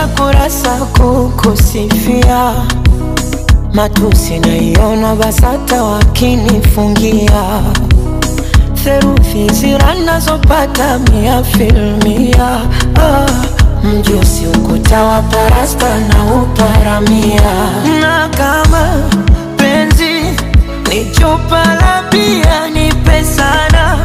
na kurasa kukusifia, matusi naiona BASATA wakinifungia, theruthi zirana zopata 100%. Mjusi ukuta wa parasta na uparamia. Na kama penzi ni chupa la bia, nipe sana